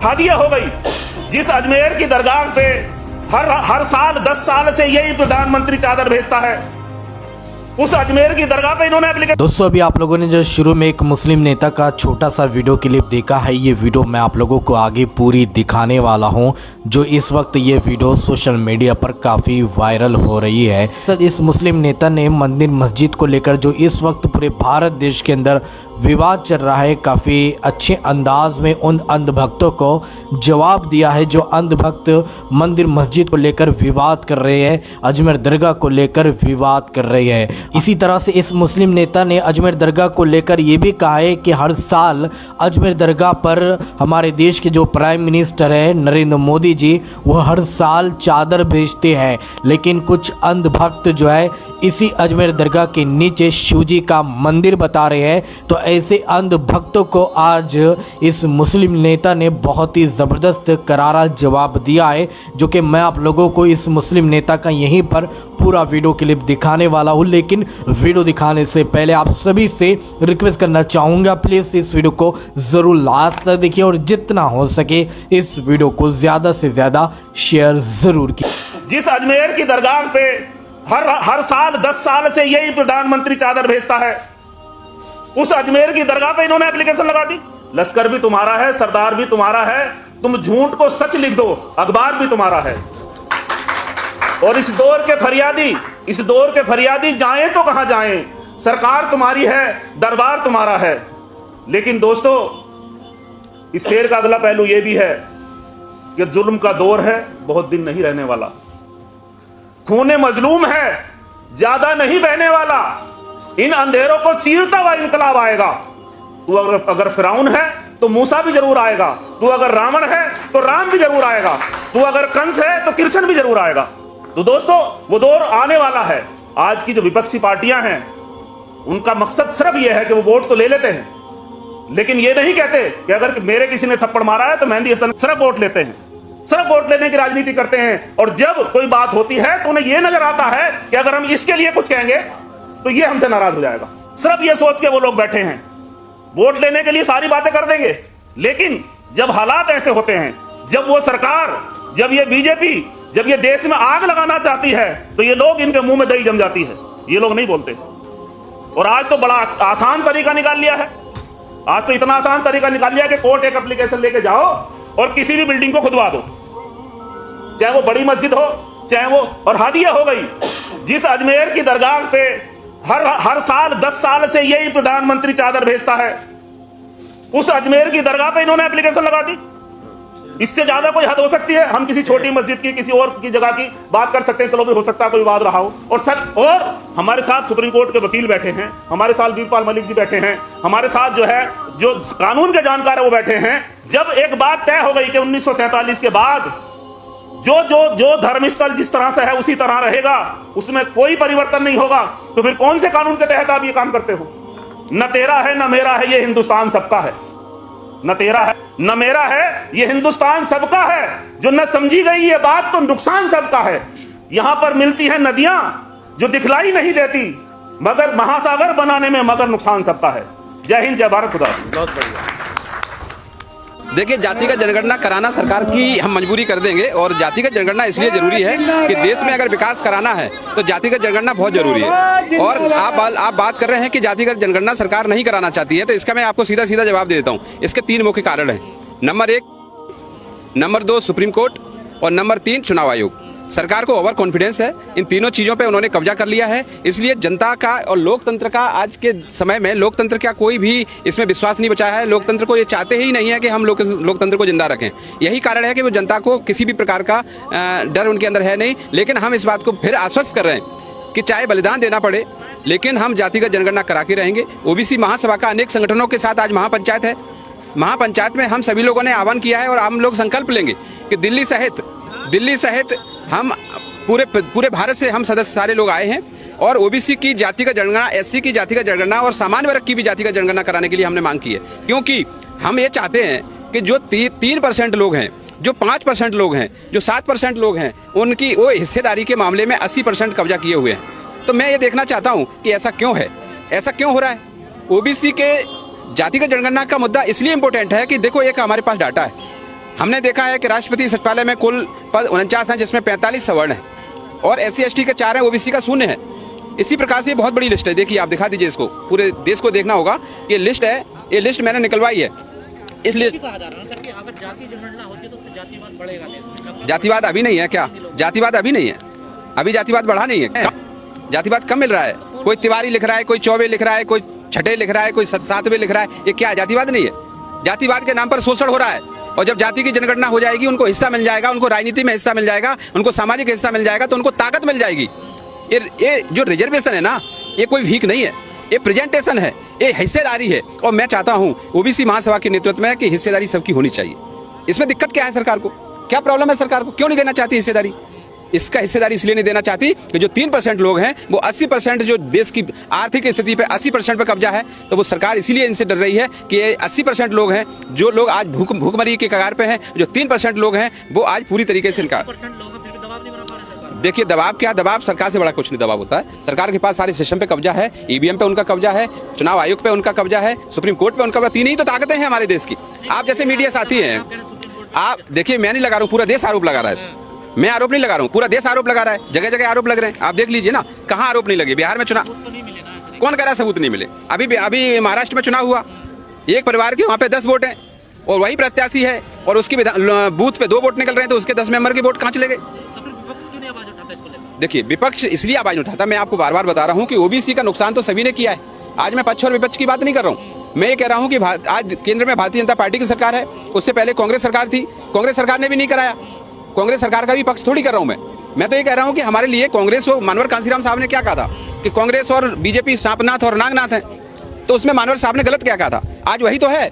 हादिया हो गई। जिस अजमेर की दरगाह पे हर साल 10 साल से यही प्रधानमंत्री चादर भेजता है, उस अजमेर की दरगाह पे इन्होंने एप्लीकेशन। दोस्तों, अभी आप लोगों ने जो शुरू में एक मुस्लिम नेता का छोटा सा वीडियो क्लिप देखा है, ये वीडियो मैं आप लोगों को आगे पूरी दिखाने वाला हूं। जो इस वक्त ये वीडियो सोशल मीडिया पर काफ़ी वायरल हो रही है। सर, इस मुस्लिम नेता ने मंदिर मस्जिद को लेकर जो इस वक्त पूरे भारत देश के अंदर विवाद चल रहा है, काफ़ी अच्छे अंदाज में उन अंधभक्तों को जवाब दिया है जो अंधभक्त मंदिर मस्जिद को लेकर विवाद कर रहे हैं, अजमेर दरगाह को लेकर विवाद कर रहे हैं। इसी तरह से इस मुस्लिम नेता ने अजमेर दरगाह को लेकर ये भी कहा है कि हर साल अजमेर दरगाह पर हमारे देश के जो प्राइम मिनिस्टर है नरेंद्र मोदी जी, वो हर साल चादर भेजते हैं, लेकिन कुछ अंधभक्त जो है इसी अजमेर दरगाह के नीचे शिवजी का मंदिर बता रहे हैं। तो ऐसे अंधभक्तों को आज इस मुस्लिम नेता ने बहुत ही ज़बरदस्त करारा जवाब दिया है, जो कि मैं आप लोगों को इस मुस्लिम नेता का यहीं पर पूरा वीडियो क्लिप दिखाने वाला हूं। लेकिन वीडियो दिखाने से पहले आप सभी से रिक्वेस्ट करना चाहूँगा, प्लीज़ इस वीडियो को ज़रूर लास्ट तक देखिए और जितना हो सके इस वीडियो को ज़्यादा से ज़्यादा शेयर ज़रूर कीजिए। जिस अजमेर की दरगाह पे हर साल 10 साल से यही प्रधानमंत्री चादर भेजता है, उस अजमेर की दरगाह पे इन्होंने एप्लीकेशन लगा दी। लश्कर भी तुम्हारा है, सरदार भी तुम्हारा है, तुम झूठ को सच लिख दो, अखबार भी तुम्हारा है। और इस दौर के फरियादी जाएं तो कहां जाएं, सरकार तुम्हारी है, दरबार तुम्हारा है। लेकिन दोस्तों, इस शेर का अगला पहलू यह भी है कि जुल्म का दौर है, बहुत दिन नहीं रहने वाला। खूने मजलूम है, ज्यादा नहीं बहने वाला। इन अंधेरों को चीरता हुआ इनकलाब आएगा। तू अगर फिरौन है तो मूसा भी जरूर आएगा, तू अगर रावण है तो राम भी जरूर आएगा, तू अगर कंस है तो कृष्ण भी जरूर आएगा। तो दोस्तों, वो दौर आने वाला है। आज की जो विपक्षी पार्टियां हैं, उनका मकसद सिर्फ यह है कि वो वोट तो ले लेते हैं, लेकिन ये नहीं कहते कि अगर मेरे किसी ने थप्पड़ मारा है तो मेहंदी हसन, सिर्फ वोट लेते हैं, सिर्फ वोट लेने की राजनीति करते हैं। और जब कोई बात होती है तो उन्हें यह नजर आता है कि अगर हम इसके लिए कुछ कहेंगे तो ये हमसे नाराज हो जाएगा। सिर्फ ये सोच के वो लोग बैठे हैं, वोट लेने के लिए सारी बातें कर देंगे। लेकिन जब हालात ऐसे होते हैं, जब वो सरकार, जब ये बीजेपी, जब ये देश में आग लगाना चाहती है, तो ये लोग, इनके मुंह में दही जम जाती है, ये लोग नहीं बोलते। और आज तो बड़ा आसान तरीका निकाल लिया है। आज तो इतना आसान तरीका निकाल लिया कि कोर्ट एक एप्लीकेशन लेके जाओ और किसी भी बिल्डिंग को खुदवा दो, चाहे वो बड़ी मस्जिद हो, चाहे वो। और हादिया हो गई। जिस अजमेर की दरगाह पे हर साल 10 साल से यही प्रधानमंत्री चादर भेजता है, उस अजमेर की दरगाह पे इन्होंने एप्लीकेशन लगा दी। इससे ज्यादा कोई हद हो सकती है? हम किसी छोटी मस्जिद की, किसी और की जगह की बात कर सकते हैं, चलो भी हो सकता है कोई विवाद रहा हो। और हमारे साथ सुप्रीम कोर्ट के वकील बैठे हैं, हमारे साथ वीरपाल मलिक जी बैठे हैं, हमारे साथ जो कानून के जानकार है वो बैठे हैं। जब एक बात तय हो गई कि 1947 के बाद जो धर्मस्थल जिस तरह से है उसी तरह रहेगा, उसमें कोई परिवर्तन नहीं होगा, तो फिर कौन से कानून के तहत आप ये काम करते हो? न तेरा है न मेरा है, ये हिंदुस्तान सबका है। न तेरा है न मेरा है, ये हिंदुस्तान सबका है। जो न समझी गई ये बात, तो नुकसान सबका है। यहां पर मिलती हैं नदियां जो दिखलाई नहीं देती, मगर महासागर बनाने में मगर नुकसान सबका है। जय हिंद, जय भारत, खुदा। बहुत बढ़िया। देखिए, जातिगत जनगणना कराना सरकार की हम मजबूरी कर देंगे। और जातिगत जनगणना इसलिए जरूरी है कि देश में अगर विकास कराना है तो जातिगत जनगणना बहुत जरूरी है। और आप बात कर रहे हैं कि जातिगत जनगणना सरकार नहीं कराना चाहती है, तो इसका मैं आपको सीधा सीधा जवाब दे देता हूँ। इसके 3 मुख्य कारण हैं। नंबर 1, नंबर 2 सुप्रीम कोर्ट, और नंबर 3 चुनाव आयोग। सरकार को ओवर कॉन्फिडेंस है, इन तीनों चीज़ों पे उन्होंने कब्जा कर लिया है। इसलिए जनता का और लोकतंत्र का, आज के समय में लोकतंत्र का कोई भी इसमें विश्वास नहीं बचा है। लोकतंत्र को ये चाहते ही नहीं है कि हम लोकतंत्र को जिंदा रखें। यही कारण है कि वो जनता को किसी भी प्रकार का डर उनके अंदर है नहीं। लेकिन हम इस बात को फिर आश्वस्त कर रहे हैं कि चाहे बलिदान देना पड़े, लेकिन हम जातिगत जनगणना करा के रहेंगे। ओबीसी महासभा का अनेक संगठनों के साथ आज महापंचायत है। महापंचायत में हम सभी लोगों ने आह्वान किया है और हम लोग संकल्प लेंगे कि दिल्ली सहित हम पूरे भारत से हम सदस्य सारे लोग आए हैं और ओबीसी की जातिगत जनगणना, एससी की जातिगत जनगणना और सामान्य वर्ग की भी जातिगत जनगणना कराने के लिए हमने मांग की है। क्योंकि हम ये चाहते हैं कि जो 3% लोग हैं, जो 5% लोग हैं, जो 7% लोग हैं, उनकी वो हिस्सेदारी के मामले में 80% कब्जा किए हुए हैं। तो मैं ये देखना चाहता हूँ कि ऐसा क्यों है, ऐसा क्यों हो रहा है। ओबीसी के जातिगत जनगणना का मुद्दा इसलिए इम्पोर्टेंट है कि देखो, एक हमारे पास डाटा है, हमने देखा है कि राष्ट्रपति सचिवालय में कुल पद 49 हैं, जिसमें 45 सवर्ण हैं और SC/ST के 4 हैं, OBC का 0 है। इसी प्रकार से ये बहुत बड़ी लिस्ट है। देखिए, आप दिखा दीजिए इसको, पूरे देश को देखना होगा। ये लिस्ट है, ये लिस्ट मैंने निकलवाई है। इसलिए कहा जा रहा है सर कि अगर जाति जनगणना होती है तो उससे जातिवाद बढ़ेगा नहीं। जातिवाद अभी नहीं है क्या? जातिवाद अभी नहीं है, अभी जातिवाद बढ़ा नहीं है। जातिवाद कम मिल रहा है। कोई तिवारी लिख रहा है, कोई चौबे लिख रहा है, कोई छठे लिख रहा है, कोई सातवें लिख रहा है। ये क्या जातिवाद नहीं है? जातिवाद के नाम पर शोषण हो रहा है। और जब जाति की जनगणना हो जाएगी, उनको हिस्सा मिल जाएगा, उनको राजनीति में हिस्सा मिल जाएगा, उनको सामाजिक हिस्सा मिल जाएगा, तो उनको ताकत मिल जाएगी। ये जो रिजर्वेशन है ना, ये कोई भीख नहीं है, ये प्रेजेंटेशन है, ये हिस्सेदारी है। और मैं चाहता हूं OBC महासभा के नेतृत्व में कि हिस्सेदारी सबकी होनी चाहिए। इसमें दिक्कत क्या है सरकार को? क्या प्रॉब्लम है सरकार को? क्यों नहीं देना चाहती हिस्सेदारी? इसका हिस्सेदारी इसलिए नहीं देना चाहती कि जो 3% लोग हैं, वो 80% जो देश की आर्थिक स्थिति पे 80% पे कब्जा है, तो वो सरकार इसीलिए इनसे डर रही है कि ये 80% लोग हैं, जो लोग आज भूखमरी के कगार पे हैं, जो 3% लोग हैं, वो आज पूरी तरीके से इनका देखिए दबाव क्या, दबाव सरकार से बड़ा कुछ नहीं दबाव होता है। सरकार के पास सारे सिस्टम पे कब्जा है, EVM पे उनका कब्जा है, चुनाव आयोग पे उनका कब्जा है, सुप्रीम कोर्ट पे उनका कब्जा। 3 ही तो ताकतें हैं हमारे देश की। आप जैसे मीडिया साथी हैं, आप देखिए, मैं नहीं लगा रहा हूँ, पूरा देश आरोप लगा रहा है। मैं आरोप नहीं लगा रहा हूँ, पूरा देश आरोप लगा रहा है। जगह जगह आरोप लग रहे हैं, आप देख लीजिए ना, कहाँ आरोप नहीं लगे। बिहार में चुनाव, कौन कह रहा है सबूत नहीं मिले? अभी महाराष्ट्र में चुनाव हुआ, एक परिवार के वहाँ पे 10 वोट हैं और वही प्रत्याशी है, और उसकी बूथ पे 2 वोट निकल रहे हैं, तो उसके 10 मेंबर के वोट कहाँ चले गए? देखिए, विपक्ष इसलिए आवाज उठाता, मैं आपको बार बार बता रहा हूं कि OBC का नुकसान तो सभी ने किया है। आज मैं पक्ष और विपक्ष की बात नहीं कर रहा हूं, मैं ये कह रहा हूं कि आज केंद्र में भारतीय जनता पार्टी की सरकार है, उससे पहले कांग्रेस सरकार थी, कांग्रेस सरकार ने भी नहीं कराया। कांग्रेस सरकार का भी पक्ष थोड़ी कर रहा हूं मैं तो ये कह रहा हूं कि हमारे लिए कांग्रेस और मानवर कांसीराम साहब ने क्या कहा था कि कांग्रेस और BJP सांपनाथ और नागनाथ है, तो उसमें मानवर साहब ने गलत क्या कहा था? आज वही तो है,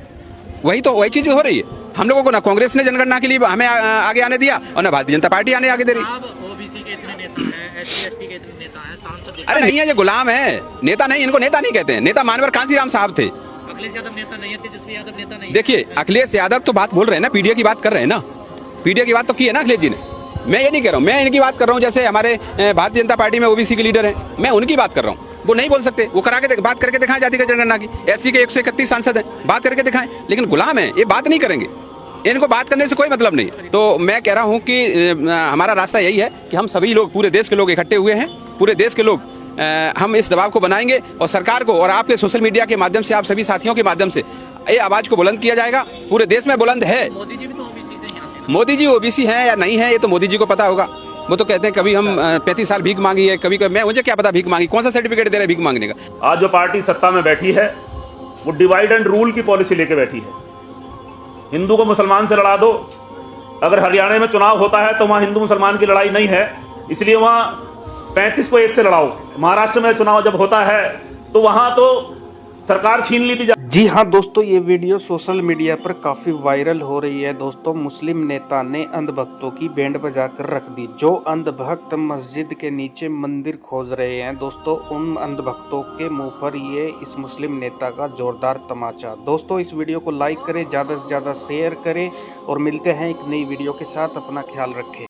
वही चीज हो रही है। हम लोगों को ना कांग्रेस ने जनगणना के लिए हमें आगे आने दिया, और ना भारतीय जनता पार्टी आगे दे रही। OBC के इतने नेता हैं, SC/ST के इतने नेता हैं, सांसद। अरे नहीं है, ये गुलाम है, नेता नहीं, इनको नेता नहीं कहते हैं। नेता मानवर कांसीराम साहब थे। अखिलेश यादव नेता नहीं है, तेजस्वी यादव नेता नहीं है। देखिए, अखिलेश यादव तो बात बोल रहे हैं ना, PDA की बात कर रहे हैं ना, PDA की बात तो की है ना अखिलेश जी ने। मैं ये नहीं कह रहा हूँ, मैं इनकी बात कर रहा हूँ। जैसे हमारे भारतीय जनता पार्टी में OBC के लीडर हैं, मैं उनकी बात कर रहा हूँ। वो नहीं बोल सकते, वो बात करके दिखाएं जाति का जनगणना की। SC के 131 सांसद हैं, बात करके दिखाएं, लेकिन गुलाम है, ये बात नहीं करेंगे। इनको बात करने से कोई मतलब नहीं। तो मैं कह रहा हूं कि हमारा रास्ता यही है कि हम सभी लोग, पूरे देश के लोग इकट्ठे हुए हैं, पूरे देश के लोग हम इस दबाव को बनाएंगे, और सरकार को और आपके सोशल मीडिया के माध्यम से, आप सभी साथियों के माध्यम से ये आवाज को बुलंद किया जाएगा। पूरे देश में बुलंद है। मोदी जी भी तो OBC से ही आते हैं। मोदी जी OBC हैं या नहीं है, ये तो मोदी जी को पता होगा। वो तो कहते हैं कभी हम 35 साल भीख मांगी है, कभी मैं, मुझे क्या पता भीख मांगी, कौन सा सर्टिफिकेट दे रहे हैं भीख मांगने का। आज जो पार्टी सत्ता में बैठी है, वो डिवाइड एंड रूल की पॉलिसी लेके बैठी है। हिंदू को मुसलमान से लड़ा दो। अगर हरियाणा में चुनाव होता है तो वहां हिंदू मुसलमान की लड़ाई नहीं है, इसलिए वहां 35 को 1 से लड़ाओ। महाराष्ट्र में चुनाव जब होता है तो वहां तो सरकार छीन ली भी जाती। जी हाँ दोस्तों, ये वीडियो सोशल मीडिया पर काफ़ी वायरल हो रही है। दोस्तों, मुस्लिम नेता ने अंधभक्तों की बैंड बजाकर रख दी। जो अंधभक्त मस्जिद के नीचे मंदिर खोज रहे हैं, दोस्तों, उन अंधभक्तों के मुंह पर ये इस मुस्लिम नेता का जोरदार तमाचा। दोस्तों, इस वीडियो को लाइक करें, ज़्यादा से ज़्यादा शेयर करें, और मिलते हैं एक नई वीडियो के साथ। अपना ख्याल रखें।